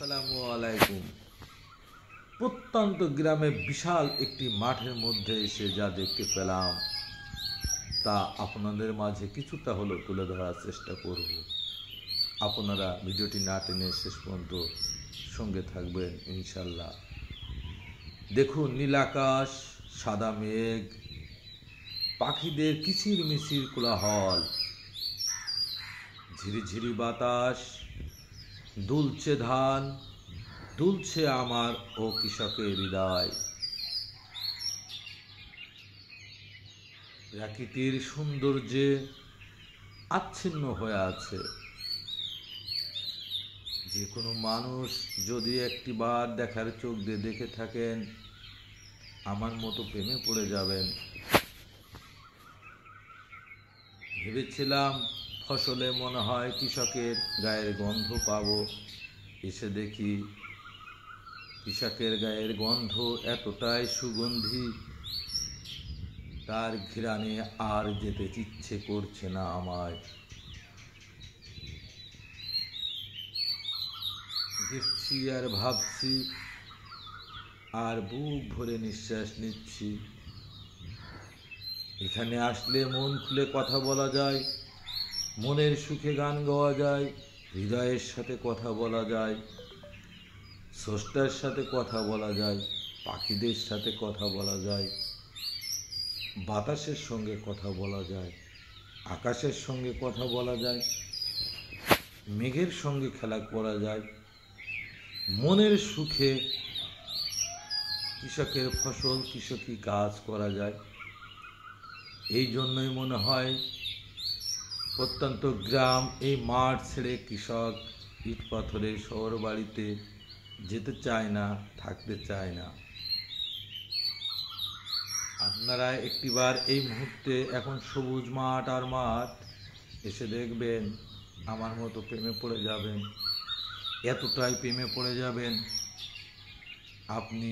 আসসালামু আলাইকুম। প্রত্যন্ত গ্রামে বিশাল একটি মাঠের মধ্যে এসে যা দেখতে পেলাম তা আপনাদের মাঝে কিছুটা হলেও তুলে ধরার চেষ্টা করব। আপনারা ভিডিওটি না টেনে শেষ পর্যন্ত সঙ্গে থাকবেন ইনশাল্লাহ। দেখুন, নীল আকাশ, সাদা মেঘ, পাখিদের কিচিরমিচির কোলাহল, ঝিরিঝিরি বাতাস, দুলছে ধান, দুলছে আমার ও কৃষকের হৃদয়। প্রকৃতির সৌন্দর্যে আচ্ছন্ন হয়ে আছে। যে কোনো মানুষ যদি একটি বার দেখার চোখ দিয়ে দেখে থাকেন, আমার মতো প্রেমে পড়ে যাবেন। ভেবেছিলাম ফসলে মনে হয় কৃষকের গায়ের গন্ধ পাবো, এসে দেখি কৃষকের গায়ের গন্ধ এতটাই সুগন্ধি, তার ঘ্রাণে আর যেতে ইচ্ছে করছে না আমায়। দেখছি আর ভাবছি, আর বুক ভরে নিঃশ্বাস নিচ্ছি। এখানে আসলে মন খুলে কথা বলা যায়, মনের সুখে গান গাওয়া যায়, হৃদয়ের সাথে কথা বলা যায়, স্রষ্টার সাথে কথা বলা যায়, পাখিদের সাথে কথা বলা যায়, বাতাসের সঙ্গে কথা বলা যায়, আকাশের সঙ্গে কথা বলা যায়, মেঘের সঙ্গে খেলা করা যায়। মনের সুখে কৃষকের ফসল, কৃষকি কাজ করা যায়। এই জন্যই মনে হয় প্রত্যন্ত গ্রাম, এই মাঠ ছেড়ে কৃষক ইট পাথরের শহর বাড়িতে যেতে চায় না, থাকতে চায় না। আপনারা একটিবার এই মুহূর্তে এখন সবুজ মাঠ আর মাঠ এসে দেখবেন, আমার মতো প্রেমে পড়ে যাবেন। এতটাই প্রেমে পড়ে যাবেন আপনি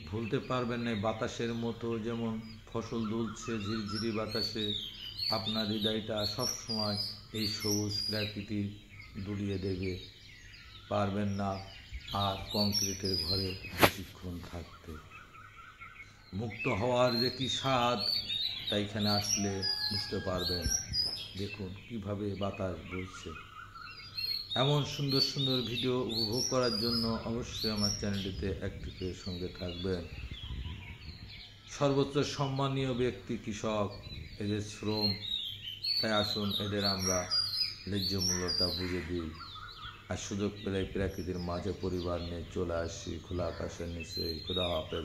ভুলতে পারবেন না। বাতাসের মতো যেমন ফসল দুলছে ঝিরঝিরি বাতাসে, আপনার হৃদয়টা সবসময় এই সবুজ প্রকৃতি দুলিয়ে দেবে। পারবেন না আর কংক্রিটের ঘরে বেশিক্ষণ থাকতে। মুক্ত হওয়ার যে কি স্বাদ, তা এখানে আসলে বুঝতে পারবেন। দেখুন কিভাবে বাতাস বইছে। এমন সুন্দর সুন্দর ভিডিও উপভোগ করার জন্য অবশ্যই আমার চ্যানেলটিতে অ্যাক্টিভের সঙ্গে থাকবেন। সর্বোচ্চ সম্মানীয় ব্যক্তি কৃষক, এদের শ্রম, তাই আসুন এদের আমরা ন্যায্য মূল্যটা বুঝে দিই। আর সুযোগ পেলে প্রকৃতির মাঝে পরিবার নিয়ে চলে আসি খোলা আকাশের নিচে। খোদা হাফেজ।